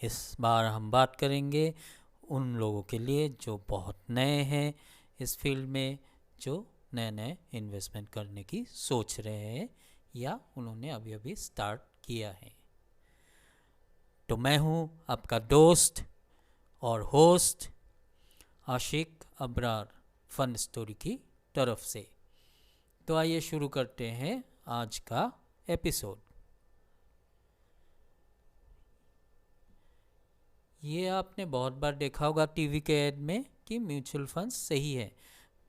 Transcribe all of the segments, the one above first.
इस बार हम बात करेंगे उन लोगों के लिए जो बहुत नए हैं इस फील्ड में, जो नए नए इन्वेस्टमेंट करने की सोच रहे हैं या उन्होंने अभी अभी स्टार्ट किया है। तो मैं हूँ आपका दोस्त और होस्ट आशिक अबरार, फन स्टोरी की तरफ से। तो आइए शुरू करते हैं आज का एपिसोड। ये आपने बहुत बार देखा होगा टीवी के ऐड में कि म्यूचुअल फंड्स सही है,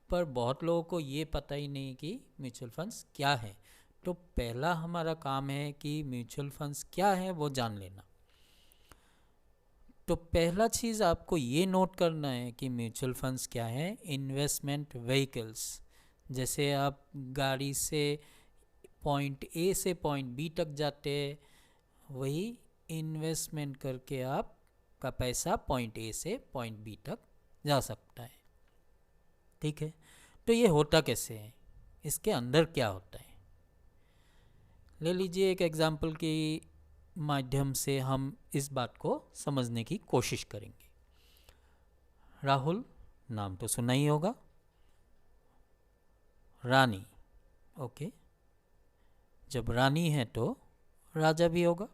पर बहुत लोगों को ये पता ही नहीं कि म्यूचुअल फंड्स क्या है। तो पहला हमारा काम है कि म्यूचुअल फंड्स क्या है वो जान लेना। तो पहला चीज़ आपको ये नोट करना है कि म्यूचुअल फंड्स क्या है। इन्वेस्टमेंट व्हीकल्स, जैसे आप गाड़ी से पॉइंट ए से पॉइंट बी तक जाते हैं, वही इन्वेस्टमेंट करके आप का पैसा पॉइंट ए से पॉइंट बी तक जा सकता है। ठीक है, तो ये होता कैसे है, इसके अंदर क्या होता है। ले लीजिए एक एग्जाम्पल के माध्यम से हम इस बात को समझने की कोशिश करेंगे। राहुल, नाम तो सुना ही होगा। रानी, ओके, जब रानी है तो राजा भी होगा।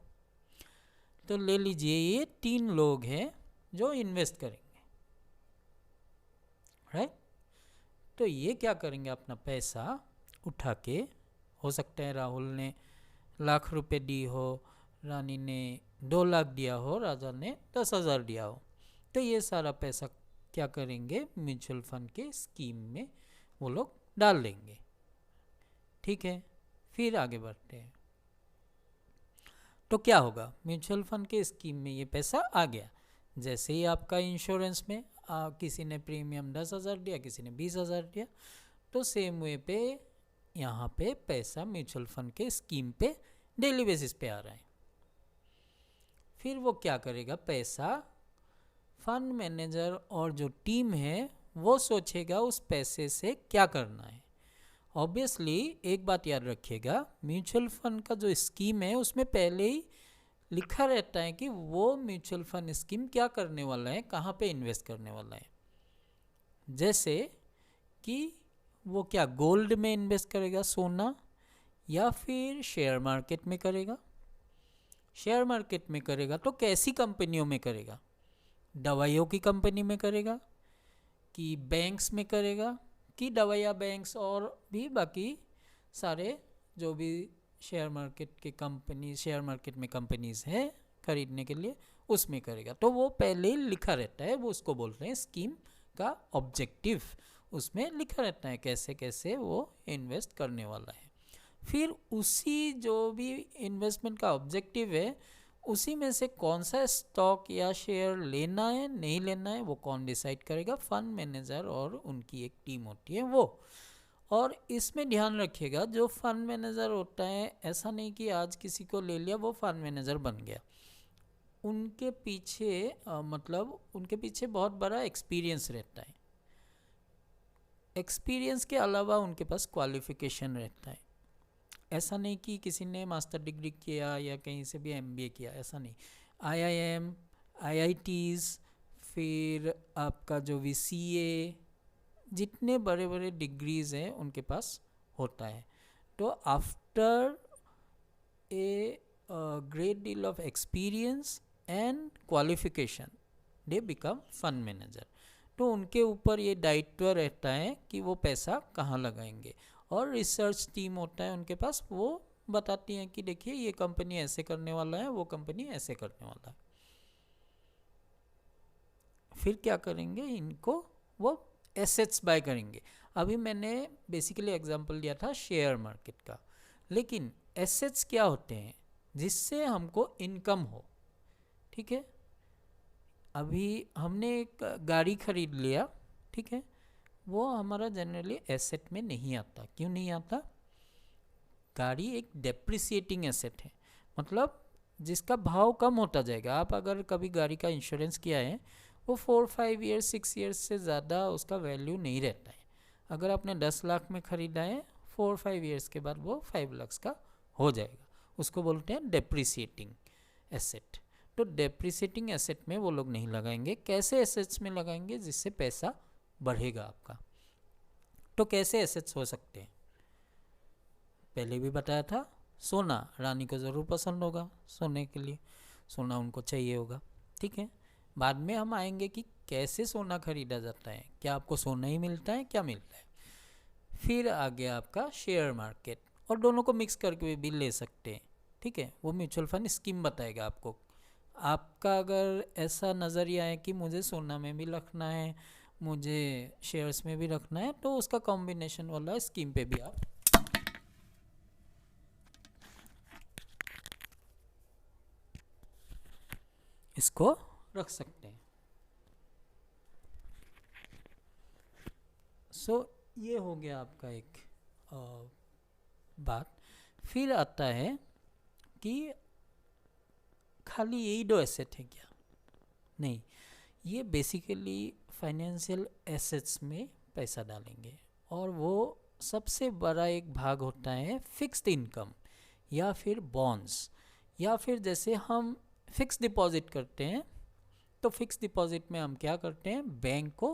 तो ले लीजिए ये 3 लोग हैं जो इन्वेस्ट करेंगे, राइट। तो ये क्या करेंगे, अपना पैसा उठा के, हो सकता है राहुल ने ₹1,00,000 दी हो, रानी ने 2 लाख दिया हो, राजा ने 10,000 दिया हो। तो ये सारा पैसा क्या करेंगे, म्यूचुअल फंड के स्कीम में वो लोग डाल देंगे। ठीक है, फिर आगे बढ़ते हैं। तो क्या होगा, म्यूचुअल फंड के स्कीम में ये पैसा आ गया। जैसे ही आपका इंश्योरेंस में किसी ने प्रीमियम 10,000 दिया, किसी ने 20,000 दिया, तो सेम वे पे यहाँ पे पैसा म्यूचुअल फंड के स्कीम पे डेली बेसिस पे आ रहा है। फिर वो क्या करेगा, पैसा फंड मैनेजर और जो टीम है वो सोचेगा उस पैसे से क्या करना है। ऑब्वियसली एक बात याद रखिएगा, म्यूचुअल फंड का जो स्कीम है उसमें पहले ही लिखा रहता है कि वो म्यूचुअल फंड स्कीम क्या करने वाला है, कहाँ पे इन्वेस्ट करने वाला है। जैसे कि वो क्या गोल्ड में इन्वेस्ट करेगा, सोना, या फिर शेयर मार्केट में करेगा। शेयर मार्केट में करेगा तो कैसी कंपनियों में करेगा, दवाइयों की कंपनी में करेगा कि बैंक्स में करेगा, कि दवाइयाँ बैंक्स और भी बाकी सारे जो भी शेयर मार्केट के कंपनी, शेयर मार्केट में कंपनीज हैं खरीदने के लिए, उसमें करेगा। तो वो पहले ही लिखा रहता है, वो उसको बोलते हैं स्कीम का ऑब्जेक्टिव। उसमें लिखा रहता है कैसे कैसे वो इन्वेस्ट करने वाला है। फिर उसी जो भी इन्वेस्टमेंट का ऑब्जेक्टिव है, उसी में से कौन सा स्टॉक या शेयर लेना है नहीं लेना है वो कौन डिसाइड करेगा, फंड मैनेजर और उनकी एक टीम होती है वो। और इसमें ध्यान रखिएगा, जो फंड मैनेजर होता है, ऐसा नहीं कि आज किसी को ले लिया वो फंड मैनेजर बन गया। उनके पीछे मतलब उनके पीछे बहुत बड़ा एक्सपीरियंस रहता है। एक्सपीरियंस के अलावा उनके पास क्वालिफिकेशन रहता है। ऐसा नहीं कि किसी ने मास्टर डिग्री किया या कहीं से भी एमबीए किया, ऐसा नहीं। आईआईएम, आईआईटीज़, फिर आपका जो भी सीए, जितने बड़े बड़े डिग्रीज हैं उनके पास होता है। तो after a great deal of experience and qualification they become fund manager. तो उनके ऊपर ये दायित्व रहता है कि वो पैसा कहाँ लगाएंगे। और रिसर्च टीम होता है उनके पास, वो बताती हैं कि देखिए ये कंपनी ऐसे करने वाला है, वो कंपनी ऐसे करने वाला है। फिर क्या करेंगे, इनको वो एसेट्स बाय करेंगे। अभी मैंने बेसिकली एग्जांपल दिया था शेयर मार्केट का, लेकिन एसेट्स क्या होते हैं, जिससे हमको इनकम हो। ठीक है, अभी हमने एक गाड़ी खरीद लिया, ठीक है, वो हमारा जनरली एसेट में नहीं आता। क्यों नहीं आता, गाड़ी एक डेप्रिसिएटिंग एसेट है, मतलब जिसका भाव कम होता जाएगा। आप अगर कभी गाड़ी का इंश्योरेंस किया है, वो 4-5 ईयर्स 6 ईयर्स से ज़्यादा उसका वैल्यू नहीं रहता है। अगर आपने 10 लाख में ख़रीदा है, 4-5 ईयर्स के बाद वो 5 लाख का हो जाएगा। उसको बोलते हैं डेप्रिसिएटिंग एसेट। तो डेप्रिसिएटिंग एसेट में वो लोग नहीं लगाएंगे। कैसे एसेट्स में लगाएंगे जिससे पैसा बढ़ेगा आपका। तो कैसे एसेट्स हो सकते हैं, पहले भी बताया था। सोना, रानी को ज़रूर पसंद होगा सोने के लिए, सोना उनको चाहिए होगा, ठीक है। बाद में हम आएंगे कि कैसे सोना खरीदा जाता है, क्या आपको सोना ही मिलता है, क्या मिलता है। फिर आ गया आपका शेयर मार्केट, और दोनों को मिक्स करके भी ले सकते हैं, ठीक है। वो म्यूचुअल फंड स्कीम बताएगा आपको। आपका अगर ऐसा नज़रिया है कि मुझे सोना में भी रखना है, मुझे शेयर्स में भी रखना है, तो उसका कॉम्बिनेशन वाला स्कीम पे भी आप इसको रख सकते हैं। सो ये हो गया आपका एक बात। फिर आता है कि खाली यही दो एसेट है क्या, नहीं, ये बेसिकली फाइनेंशियल एसेट्स में पैसा डालेंगे, और वो सबसे बड़ा एक भाग होता है फिक्स्ड इनकम या फिर बॉन्ड्स, या फिर जैसे हम फिक्स डिपॉजिट करते हैं, तो फिक्स डिपॉजिट में हम क्या करते हैं, बैंक को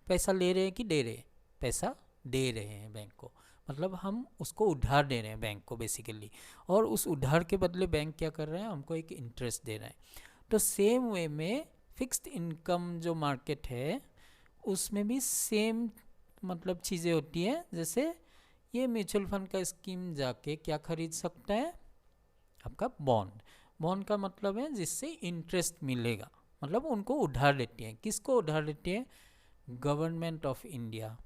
पैसा ले रहे हैं कि दे रहे हैं, पैसा दे रहे हैं बैंक को, मतलब हम उसको उधार दे रहे हैं बैंक को बेसिकली, और उस उधार के बदले बैंक क्या कर रहे हैं, हमको एक इंटरेस्ट दे रहा है। तो सेम वे में फिक्स्ड इनकम जो मार्केट है उसमें भी सेम मतलब चीज़ें होती हैं। जैसे ये म्यूचुअल फंड का स्कीम जाके क्या खरीद सकता है, आपका बॉन्ड। बॉन्ड का मतलब है जिससे इंटरेस्ट मिलेगा, मतलब उनको उधार देती है। किसको उधार देती है, गवर्नमेंट ऑफ इंडिया।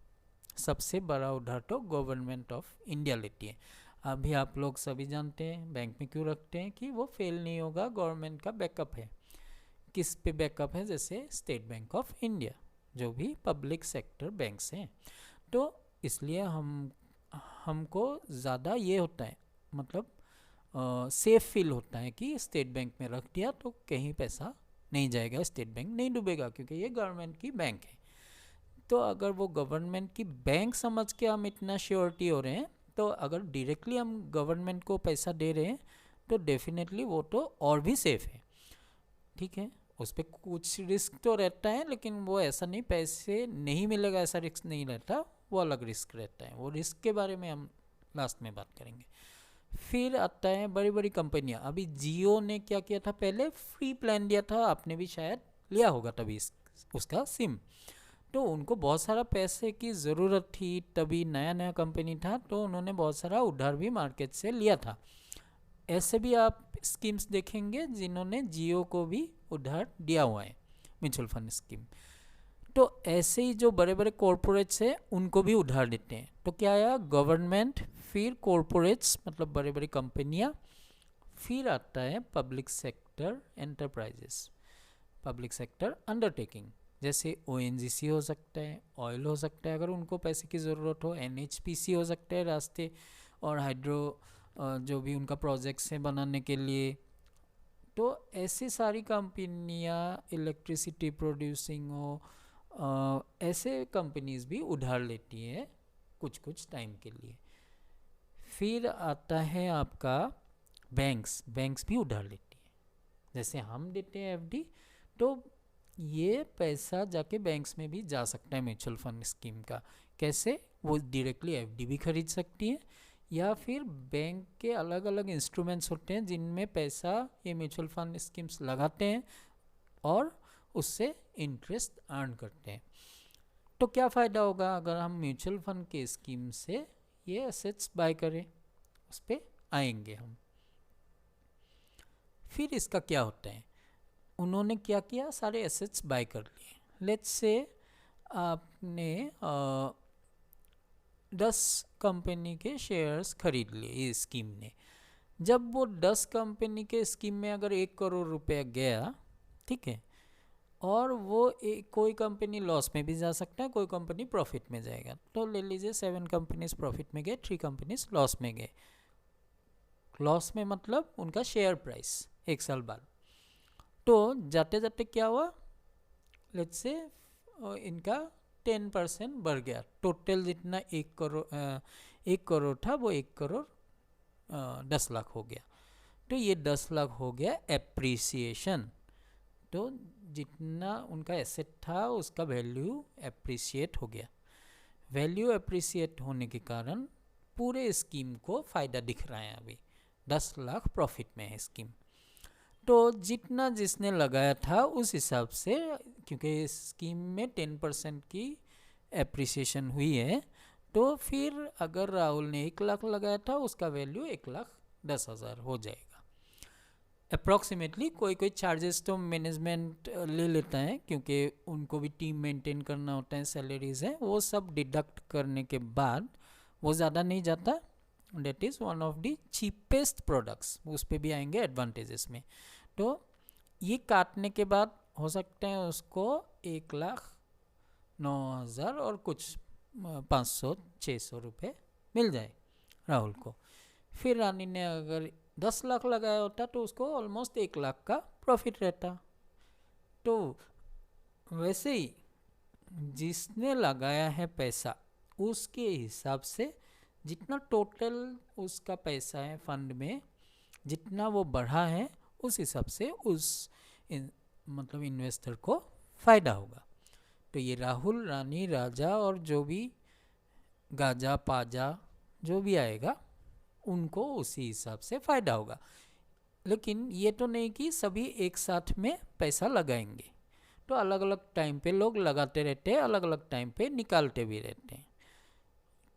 सबसे बड़ा उधार तो गवर्नमेंट ऑफ इंडिया लेती है। अभी आप लोग सभी जानते हैं बैंक में क्यों रखते हैं, कि वो फेल नहीं होगा, गवर्नमेंट का बैकअप है। किस पे बैकअप है, जैसे स्टेट बैंक ऑफ इंडिया, जो भी पब्लिक सेक्टर बैंक्स हैं। तो इसलिए हमको ज़्यादा ये होता है, मतलब सेफ फील होता है कि स्टेट बैंक में रख दिया तो कहीं पैसा नहीं जाएगा, स्टेट बैंक नहीं डूबेगा, क्योंकि ये गवर्नमेंट की बैंक है। तो अगर वो गवर्नमेंट की बैंक समझ के हम इतना श्योरिटी हो रहे हैं, तो अगर डायरेक्टली हम गवर्नमेंट को पैसा दे रहे हैं तो डेफिनेटली वो तो और भी सेफ है, ठीक है। उस पर कुछ रिस्क तो रहता है, लेकिन वो ऐसा नहीं पैसे नहीं मिलेगा ऐसा रिस्क नहीं रहता, वो अलग रिस्क रहता है। वो रिस्क के बारे में हम लास्ट में बात करेंगे। फिर आता है बड़ी बड़ी कंपनियां। अभी जियो ने क्या किया था, पहले फ्री प्लान दिया था, आपने भी शायद लिया होगा तभी उसका सिम। तो उनको बहुत सारा पैसे की ज़रूरत थी, तभी नया नया कंपनी था, तो उन्होंने बहुत सारा उधार भी मार्केट से लिया था। ऐसे भी आप स्कीम्स देखेंगे जिन्होंने जियो को भी उधार दिया हुआ है, म्यूचुअल फंड स्कीम। तो ऐसे ही जो बड़े बड़े कॉरपोरेट्स हैं उनको भी उधार देते हैं। तो क्या आया, गवर्नमेंट, फिर कॉरपोरेट्स मतलब बड़ी बड़ी कंपनियां, फिर आता है public sector enterprises, public sector undertaking. जैसे ONGC हो सकता है, ऑयल हो सकता है अगर उनको पैसे की ज़रूरत हो, NHPC हो सकता है रास्ते और हाइड्रो जो भी उनका प्रोजेक्ट्स हैं बनाने के लिए। तो ऐसी सारी कंपनियां, इलेक्ट्रिसिटी प्रोड्यूसिंग हो, ऐसे कंपनीज भी उधार लेती हैं कुछ कुछ टाइम के लिए। फिर आता है आपका बैंक्स, बैंक्स भी उधार लेती है। जैसे हम देते हैं FD, तो ये पैसा जाके बैंक्स में भी जा सकता है म्यूचुअल फंड स्कीम का। कैसे, वो डायरेक्टली FD भी खरीद सकती है, या फिर बैंक के अलग अलग इंस्ट्रूमेंट्स होते हैं जिनमें पैसा ये म्यूचुअल फंड स्कीम्स लगाते हैं और उससे इंटरेस्ट अर्न करते हैं। तो क्या फ़ायदा होगा अगर हम म्यूचुअल फंड के स्कीम से ये एसेट्स बाय करें, उस पर आएंगे हम। फिर इसका क्या होता है, उन्होंने क्या किया, सारे एसेट्स बाय कर लिए। लेट्स से आपने 10 कंपनी के शेयर्स खरीद लिए ये स्कीम ने। जब वो 10 कंपनी के स्कीम में अगर 1 करोड़ रुपया गया, ठीक है, और वो कोई कंपनी लॉस में भी जा सकता है, कोई कंपनी प्रॉफिट में जाएगा। तो ले लीजिए 7 कंपनीज प्रॉफिट में गए, 3 कंपनीज लॉस में गए। लॉस में मतलब उनका शेयर प्राइस 1 साल बाद। तो जाते जाते क्या हुआ, लेट्स से इनका 10% बढ़ गया। टोटल जितना 1 करोड़ था वो 1 करोड़ 10 लाख हो गया। तो ये 10 लाख हो गया एप्रिसिएशन। तो जितना उनका एसेट था उसका वैल्यू एप्रिसिएट हो गया। वैल्यू एप्रिसिएट होने के कारण पूरे स्कीम को फ़ायदा दिख रहा है, अभी 10 लाख प्रॉफिट में है स्कीम। तो जितना जिसने लगाया था उस हिसाब से, क्योंकि स्कीम में 10% की एप्रिसिएशन हुई है, तो फिर अगर राहुल ने 1 लाख लगाया था उसका वैल्यू 1,10,000 हो जाएगा अप्रॉक्सीमेटली। कोई कोई चार्जेस तो मैनेजमेंट ले लेता है, क्योंकि उनको भी टीम मेंटेन करना होता है, सैलरीज है, वो सब डिडक्ट करने के बाद वो ज़्यादा नहीं जाता। That is one of the cheapest products, उस पर भी आएंगे एडवांटेजेस में। तो ये काटने के बाद हो सकते हैं उसको 1,09,000 और कुछ 500-600 रुपये मिल जाए राहुल को। फिर रानी ने अगर 10 लाख लगाया होता तो उसको ऑलमोस्ट 1 लाख का प्रॉफिट रहता। तो वैसे ही जिसने लगाया है पैसा उसके हिसाब से जितना टोटल उसका पैसा है फंड में, जितना वो बढ़ा है उस हिसाब से उस मतलब इन्वेस्टर को फ़ायदा होगा। तो ये राहुल, रानी, राजा और जो भी गाजा पाजा जो भी आएगा उनको उसी हिसाब से फ़ायदा होगा। लेकिन ये तो नहीं कि सभी एक साथ में पैसा लगाएंगे, तो अलग अलग टाइम पे लोग लगाते रहते हैं, अलग अलग टाइम पे निकालते भी रहते हैं।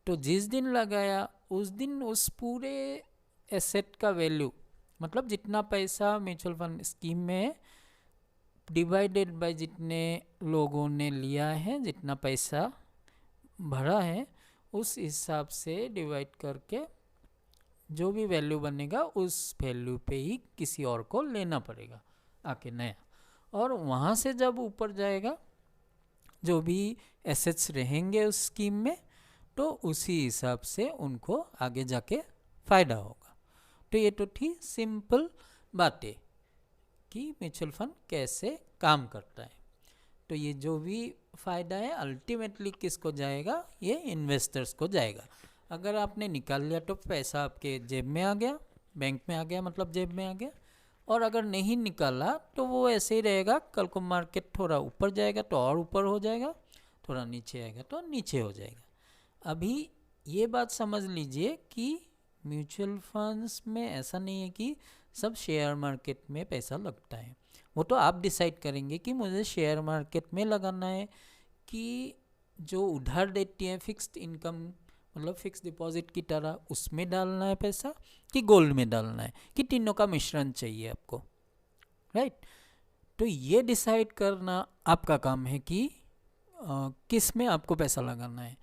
तो जिस दिन लगाया उस दिन उस पूरे एसेट का वैल्यू, मतलब जितना पैसा म्यूचुअल फंड स्कीम में डिवाइडेड बाय जितने लोगों ने लिया है, जितना पैसा भरा है, उस हिसाब से डिवाइड करके जो भी वैल्यू बनेगा उस वैल्यू पे ही किसी और को लेना पड़ेगा आके नया। और वहाँ से जब ऊपर जाएगा जो भी एसेट्स रहेंगे उस स्कीम में, तो उसी हिसाब से उनको आगे जाके फ़ायदा होगा। तो ये तो थी सिंपल बातें कि म्यूचुअल फंड कैसे काम करता है। तो ये जो भी फ़ायदा है अल्टीमेटली किसको जाएगा? ये इन्वेस्टर्स को जाएगा। अगर आपने निकाल लिया तो पैसा आपके जेब में आ गया, बैंक में आ गया, मतलब जेब में आ गया। और अगर नहीं निकाला तो वो ऐसे ही रहेगा, कल को मार्केट थोड़ा ऊपर जाएगा तो और ऊपर हो जाएगा, थोड़ा नीचे आएगा तो नीचे हो जाएगा। अभी ये बात समझ लीजिए कि म्यूचुअल फंड्स में ऐसा नहीं है कि सब शेयर मार्केट में पैसा लगता है। वो तो आप डिसाइड करेंगे कि मुझे शेयर मार्केट में लगाना है कि जो उधार देती है फिक्स्ड इनकम, मतलब फिक्स डिपॉजिट की तरह, उसमें डालना है पैसा, कि गोल्ड में डालना है, कि तीनों का मिश्रण चाहिए आपको, राइट। तो ये डिसाइड करना आपका काम है कि किस में आपको पैसा लगाना है।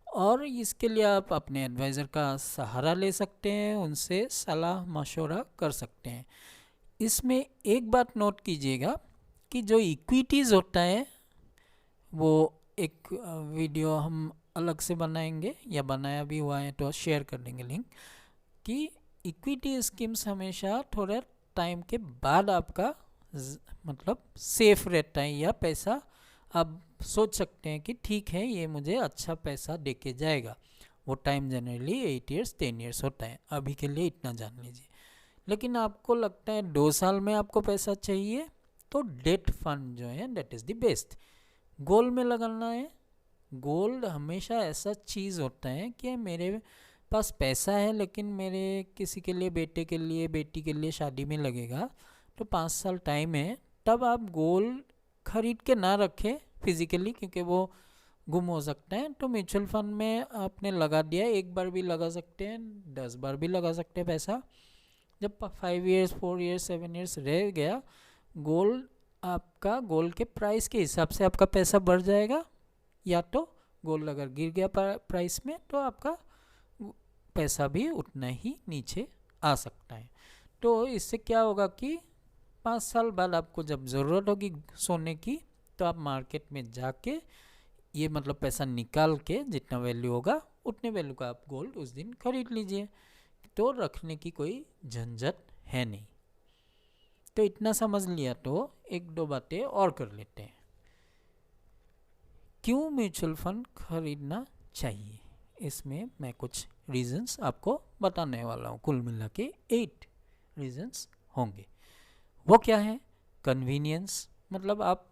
और इसके लिए आप अपने एडवाइज़र का सहारा ले सकते हैं, उनसे सलाह मशवरा कर सकते हैं। इसमें एक बात नोट कीजिएगा कि जो इक्विटीज़ होता है वो एक वीडियो हम अलग से बनाएंगे, या बनाया भी हुआ है तो शेयर कर देंगे लिंक, कि इक्विटी स्कीम्स हमेशा थोड़ा टाइम के बाद आपका मतलब सेफ रहता है, या पैसा आप सोच सकते हैं कि ठीक है ये मुझे अच्छा पैसा दे के जाएगा। वो टाइम जनरली 8 ईयर्स 10 ईयर्स होता है, अभी के लिए इतना जान लीजिए। लेकिन आपको लगता है 2 साल में आपको पैसा चाहिए, तो डेट फंड जो है that is the best. Gold में लगाना है, गोल्ड हमेशा ऐसा चीज़ होता है कि मेरे पास पैसा है लेकिन मेरे किसी के लिए, बेटे के लिए, बेटी के लिए शादी में लगेगा, तो 5 साल टाइम है, तब आप गोल्ड खरीद के ना रखें फिजिकली, क्योंकि वो गुम हो सकता है। तो म्यूचुअल फंड में आपने लगा दिया, एक बार भी लगा सकते हैं, 10 बार भी लगा सकते हैं पैसा। जब 5 ईयर्स 4 ईयर्स 7 ईयर्स रह गया, गोल्ड आपका गोल्ड के प्राइस के हिसाब से आपका पैसा बढ़ जाएगा, या तो गोल्ड अगर गिर गया प्राइस में तो आपका पैसा भी उतना ही नीचे आ सकता है। तो इससे क्या होगा कि 5 साल बाद आपको जब ज़रूरत होगी सोने की, तो आप मार्केट में जाके ये मतलब पैसा निकाल के जितना वैल्यू होगा उतने वैल्यू का आप गोल्ड उस दिन खरीद लीजिए। तो रखने की कोई झंझट है नहीं। तो इतना समझ लिया, तो एक दो बातें और कर लेते हैं। क्यों म्यूचुअल फंड खरीदना चाहिए, इसमें मैं कुछ रीजंस आपको बताने वाला हूँ, कुल मिला के 8, रीजंस होंगे। वो क्या है? कन्वीनियंस, मतलब आप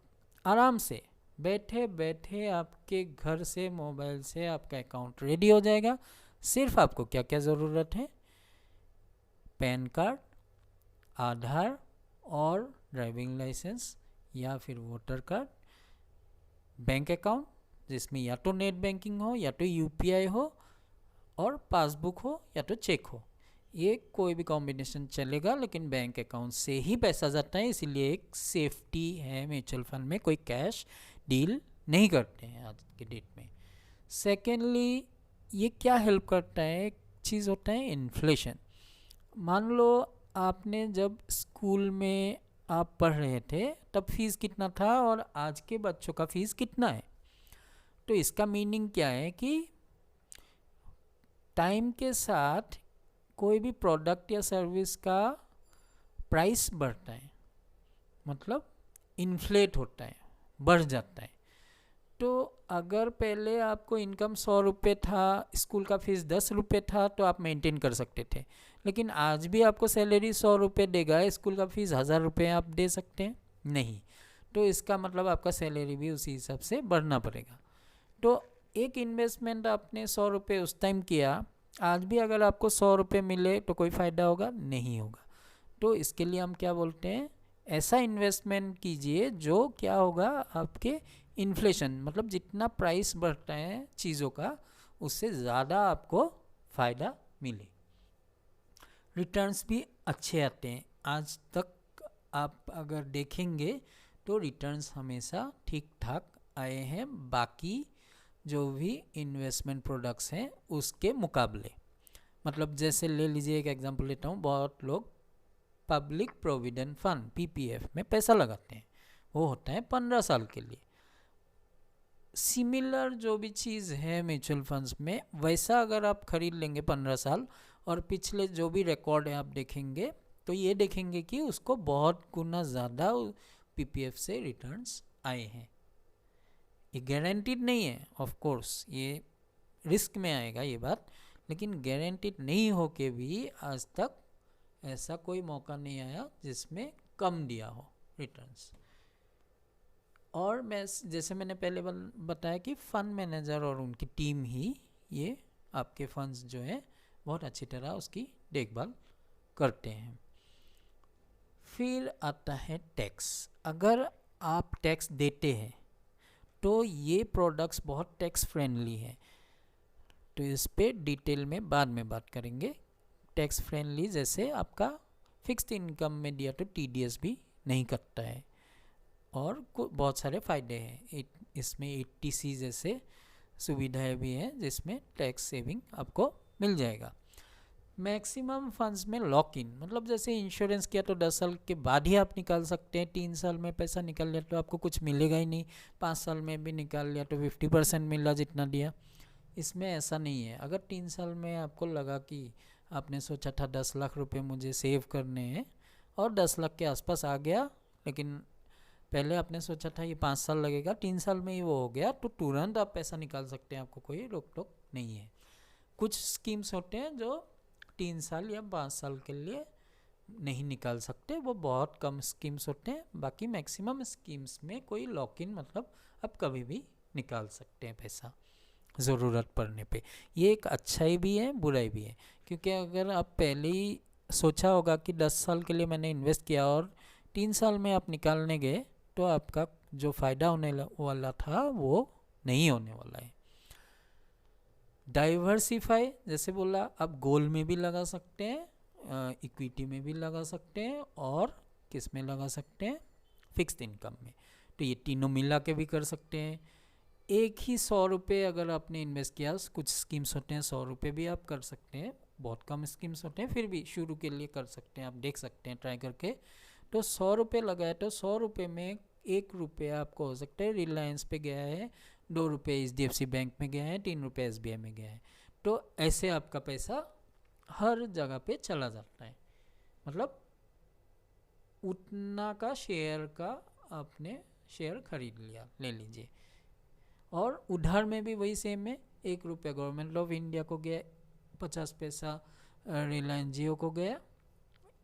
आराम से बैठे बैठे आपके घर से मोबाइल से आपका अकाउंट रेडी हो जाएगा। सिर्फ आपको क्या क्या ज़रूरत है? पैन कार्ड, आधार और ड्राइविंग लाइसेंस या फिर वोटर कार्ड, बैंक अकाउंट जिसमें या तो नेट बैंकिंग हो या तो यूपीआई हो, और पासबुक हो या तो चेक हो। ये कोई भी कॉम्बिनेशन चलेगा, लेकिन बैंक अकाउंट से ही पैसा जाता है, इसीलिए एक सेफ्टी है। म्यूचुअल फंड में कोई कैश डील नहीं करते हैं आज के डेट में। सेकेंडली, ये क्या हेल्प करता है? एक चीज़ होता है इन्फ्लेशन। मान लो आपने जब स्कूल में आप पढ़ रहे थे तब फीस कितना था और आज के बच्चों का फीस कितना है। तो इसका मीनिंग क्या है कि टाइम के साथ कोई भी प्रोडक्ट या सर्विस का प्राइस बढ़ता है, मतलब इन्फ्लेट होता है, बढ़ जाता है। तो अगर पहले आपको इनकम 100 रुपये था, स्कूल का फीस 10 रुपये था, तो आप मेंटेन कर सकते थे। लेकिन आज भी आपको सैलरी 100 रुपये देगा, स्कूल का फीस 1000 रुपये आप दे सकते हैं? नहीं। तो इसका मतलब आपका सैलरी भी उसी हिसाब से बढ़ना पड़ेगा। तो एक इन्वेस्टमेंट आपने 100 रुपये उस टाइम किया, आज भी अगर आपको 100 रुपये मिले तो कोई फ़ायदा होगा? नहीं होगा। तो इसके लिए हम क्या बोलते हैं? ऐसा इन्वेस्टमेंट कीजिए जो क्या होगा, आपके इन्फ्लेशन, मतलब जितना प्राइस बढ़ता है चीज़ों का उससे ज़्यादा आपको फ़ायदा मिले। रिटर्न्स भी अच्छे आते हैं। आज तक आप अगर देखेंगे तो रिटर्न्स हमेशा ठीक ठाक आए हैं बाकी जो भी इन्वेस्टमेंट प्रोडक्ट्स हैं उसके मुकाबले। मतलब जैसे ले लीजिए, एक एग्जांपल लेता हूँ, बहुत लोग पब्लिक प्रोविडेंट फंड पीपीएफ में पैसा लगाते हैं, वो होता है 15 साल के लिए। सिमिलर जो भी चीज़ है म्यूचुअल फंड्स में, वैसा अगर आप खरीद लेंगे 15 साल और पिछले जो भी रिकॉर्ड है आप देखेंगे तो ये देखेंगे कि उसको बहुत गुना ज़्यादा पीपीएफ से रिटर्न्स आए हैं। ये गारंटीड नहीं है, ऑफ कोर्स ये रिस्क में आएगा ये बात, लेकिन गारंटीड नहीं हो के भी आज तक ऐसा कोई मौका नहीं आया जिसमें कम दिया हो रिटर्न्स। और मैं जैसे मैंने पहले बताया कि फ़ंड मैनेजर और उनकी टीम ही ये आपके फंड्स जो है बहुत अच्छी तरह उसकी देखभाल करते हैं। फिर आता है टैक्स। अगर आप टैक्स देते हैं तो ये प्रोडक्ट्स बहुत टैक्स फ्रेंडली है, तो इस पे डिटेल में बाद में बात करेंगे। टैक्स फ्रेंडली जैसे आपका फिक्स्ड इनकम में दिया तो टीडीएस भी नहीं कटता है और बहुत सारे फ़ायदे हैं इसमें। 80C जैसे सुविधाएं भी हैं जिसमें टैक्स सेविंग आपको मिल जाएगा। मैक्सिमम फंड्स में लॉक इन, मतलब जैसे इंश्योरेंस किया तो 10 साल के बाद ही आप निकाल सकते हैं। 3 साल में पैसा निकाल लिया तो आपको कुछ मिलेगा ही नहीं, 5 साल में भी निकाल लिया तो 50% मिला जितना दिया। इसमें ऐसा नहीं है। अगर 3 साल में आपको लगा कि आपने सोचा था 10 लाख रुपए मुझे सेव करने हैं और 10 लाख के आसपास आ गया, लेकिन पहले आपने सोचा था ये 5 साल लगेगा, 3 साल में ही वो हो गया, तो तुरंत आप पैसा निकाल सकते हैं, आपको कोई रोक टोक नहीं है। कुछ स्कीम्स होते हैं जो 3 साल या 5 साल के लिए नहीं निकाल सकते, वो बहुत कम स्कीम्स होते हैं। बाकी मैक्सिमम स्कीम्स में कोई लॉक इन, मतलब आप कभी भी निकाल सकते हैं पैसा ज़रूरत पड़ने पे। ये एक अच्छाई भी है बुराई भी है, क्योंकि अगर आप पहले ही सोचा होगा कि 10 साल के लिए मैंने इन्वेस्ट किया और 3 साल में आप निकालने गए तो आपका जो फ़ायदा होने वाला था वो नहीं होने वाला है। डाइवर्सिफाई जैसे बोला, आप गोल्ड में भी लगा सकते हैं, इक्विटी में भी लगा सकते हैं और किस में लगा सकते हैं, फिक्स्ड इनकम में। तो ये तीनों मिला के भी कर सकते हैं। एक ही 100 रुपये अगर आपने इन्वेस्ट किया, कुछ स्कीम्स होते हैं 100 रुपये भी आप कर सकते हैं, बहुत कम स्कीम्स होते हैं, फिर भी शुरू के लिए कर सकते हैं, आप देख सकते हैं ट्राई करके। तो 100 रुपये लगाए तो 100 रुपये में 1 रुपया आपको हो सकता है रिलायंस पे गया है, 2 रुपये HDFC बैंक में गया है, 3 रुपये SBI में गया है। तो ऐसे आपका पैसा हर जगह पे चला जाता है, मतलब उतना का शेयर का आपने शेयर खरीद लिया, ले लीजिए। और उधार में भी वही सेम है, 1 रुपया गवर्नमेंट ऑफ इंडिया को गया, 50 पैसा रिलायंस जियो को गया,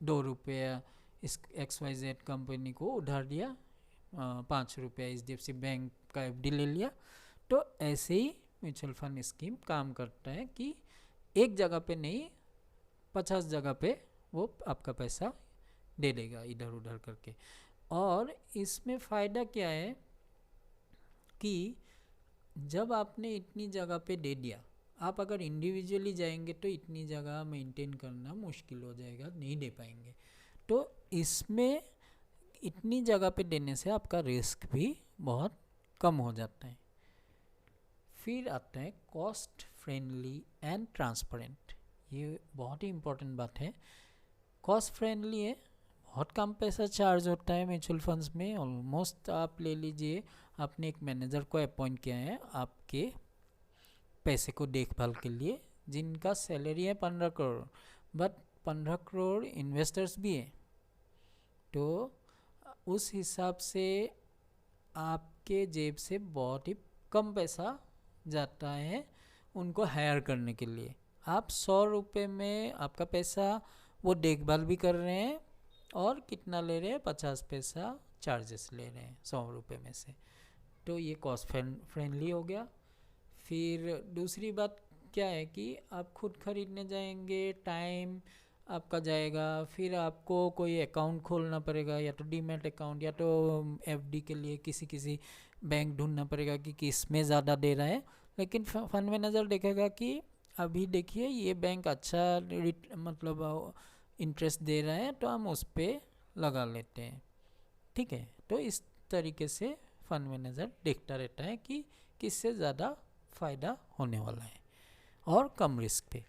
₹2 इस XYZ कंपनी को उधार दिया, ₹5 HDFC बैंक का FD ले लिया। तो ऐसे ही म्यूचुअल फंड स्कीम काम करता है कि एक जगह पे नहीं 50 जगह पे वो आपका पैसा दे देगा इधर उधर करके। और इसमें फ़ायदा क्या है कि जब आपने इतनी जगह पे दे दिया, आप अगर इंडिविजुअली जाएंगे तो इतनी जगह मेंटेन करना मुश्किल हो जाएगा, नहीं दे पाएंगे। तो इसमें इतनी जगह पे देने से आपका रिस्क भी बहुत कम हो जाता है। फिर आता है कॉस्ट फ्रेंडली एंड ट्रांसपेरेंट। ये बहुत ही इम्पोर्टेंट बात है। कॉस्ट फ्रेंडली है, बहुत कम पैसा चार्ज होता है म्यूचुअल फंड्स में। ऑलमोस्ट आप ले लीजिए, आपने एक मैनेजर को अपॉइंट किया है आपके पैसे को देखभाल के लिए, जिनका सैलरी है 15 करोड़, बट 15 करोड़ इन्वेस्टर्स भी हैं। तो उस हिसाब से आपके जेब से बहुत ही कम पैसा जाता है उनको हायर करने के लिए। आप ₹100 में आपका पैसा वो देखभाल भी कर रहे हैं, और कितना ले रहे हैं, 50 पैसा चार्जेस ले रहे हैं ₹100 में से। तो ये कॉस्ट फ्रेंडली हो गया। फिर दूसरी बात क्या है कि आप खुद खरीदने जाएंगे, टाइम आपका जाएगा, फिर आपको कोई अकाउंट खोलना पड़ेगा, या तो डीमैट अकाउंट या तो FD के लिए किसी बैंक ढूंढना पड़ेगा कि किस में ज़्यादा दे रहा है। लेकिन फंड मैनेजर देखेगा कि अभी देखिए ये बैंक अच्छा मतलब इंटरेस्ट दे रहा है, तो हम उस पर लगा लेते हैं। ठीक है, तो इस तरीके से फंड मैनेजर देखता रहता है कि किससे ज़्यादा फ़ायदा होने वाला है और कम रिस्क पे।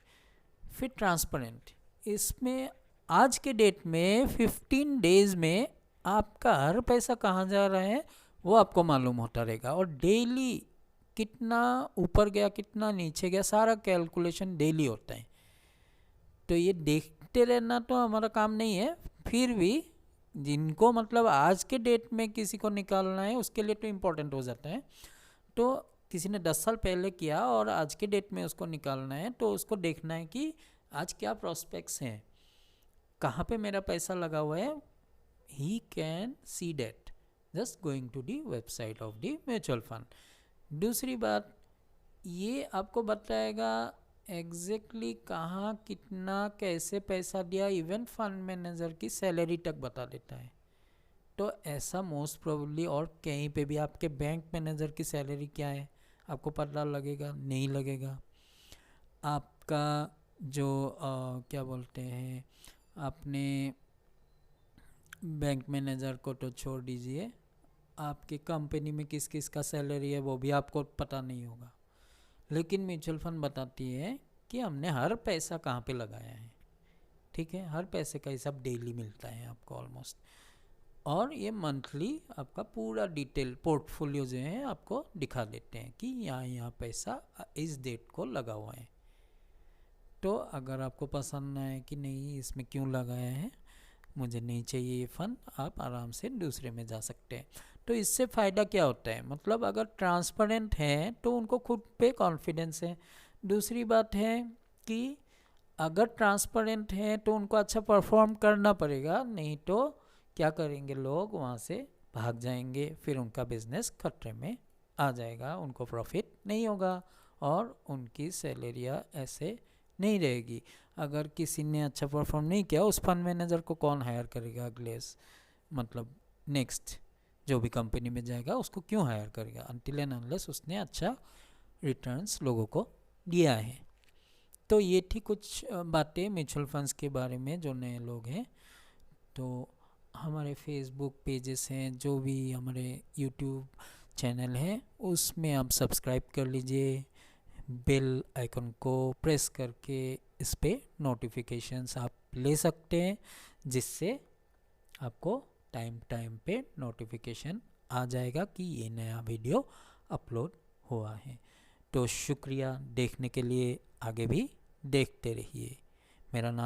फिर ट्रांसपेरेंट, इसमें आज के डेट में 15 डेज़ में आपका हर पैसा कहाँ जा रहा है वो आपको मालूम होता रहेगा, और डेली कितना ऊपर गया कितना नीचे गया सारा कैलकुलेशन डेली होता है। तो ये देखते रहना तो हमारा काम नहीं है, फिर भी जिनको मतलब आज के डेट में किसी को निकालना है उसके लिए तो इम्पोर्टेंट हो जाता है। तो किसी ने 10 साल पहले किया और आज के डेट में उसको निकालना है, तो उसको देखना है कि आज क्या प्रॉस्पेक्ट्स हैं, कहाँ पे मेरा पैसा लगा हुआ है। He can see that just going to the website of the mutual fund. दूसरी बात, ये आपको बताएगा एग्जैक्टली कहाँ कितना कैसे पैसा दिया, इवन फंड मैनेजर की सैलरी तक बता देता है। तो ऐसा मोस्ट प्रोबेबली और कहीं पे भी आपके बैंक मैनेजर की सैलरी क्या है आपको पता लगेगा नहीं लगेगा। आपका जो क्या बोलते हैं, आपने बैंक मैनेजर को तो छोड़ दीजिए, आपकी कंपनी में किस किस का सैलरी है वो भी आपको पता नहीं होगा। लेकिन म्यूचुअल फंड बताती है कि हमने हर पैसा कहाँ पे लगाया है। ठीक है, हर पैसे का हिसाब डेली मिलता है आपको ऑलमोस्ट, और ये मंथली आपका पूरा डिटेल पोर्टफोलियो जो है आपको दिखा देते हैं कि यहाँ पैसा इस डेट को लगा हुआ है। तो अगर आपको पसंद ना है कि नहीं इसमें क्यों लगाया है, मुझे नहीं चाहिए ये फ़ंड, आप आराम से दूसरे में जा सकते हैं। तो इससे फ़ायदा क्या होता है, मतलब अगर ट्रांसपेरेंट है तो उनको खुद पे कॉन्फिडेंस है। दूसरी बात है कि अगर ट्रांसपेरेंट है तो उनको अच्छा परफॉर्म करना पड़ेगा, नहीं तो क्या करेंगे लोग वहाँ से भाग जाएंगे, फिर उनका बिजनेस खतरे में आ जाएगा, उनको प्रॉफिट नहीं होगा और उनकी सैलरियाँ ऐसे नहीं रहेगी। अगर किसी ने अच्छा परफॉर्म नहीं किया, उस फंड मैनेजर को कौन हायर करेगा अगले मतलब नेक्स्ट जो भी कंपनी में जाएगा उसको क्यों हायर करेगा, अनटिल एंड अनलेस उसने अच्छा रिटर्न्स लोगों को दिया है। तो ये थी कुछ बातें म्यूचुअल फंड्स के बारे में जो नए लोग हैं। तो हमारे फेसबुक पेजेस हैं, जो भी हमारे यूट्यूब चैनल है उसमें आप सब्सक्राइब कर लीजिए, बेल आइकन को प्रेस करके इस पर नोटिफिकेशंस आप ले सकते हैं, जिससे आपको टाइम पे नोटिफिकेशन आ जाएगा कि ये नया वीडियो अपलोड हुआ है। तो शुक्रिया देखने के लिए, आगे भी देखते रहिए। मेरा नाम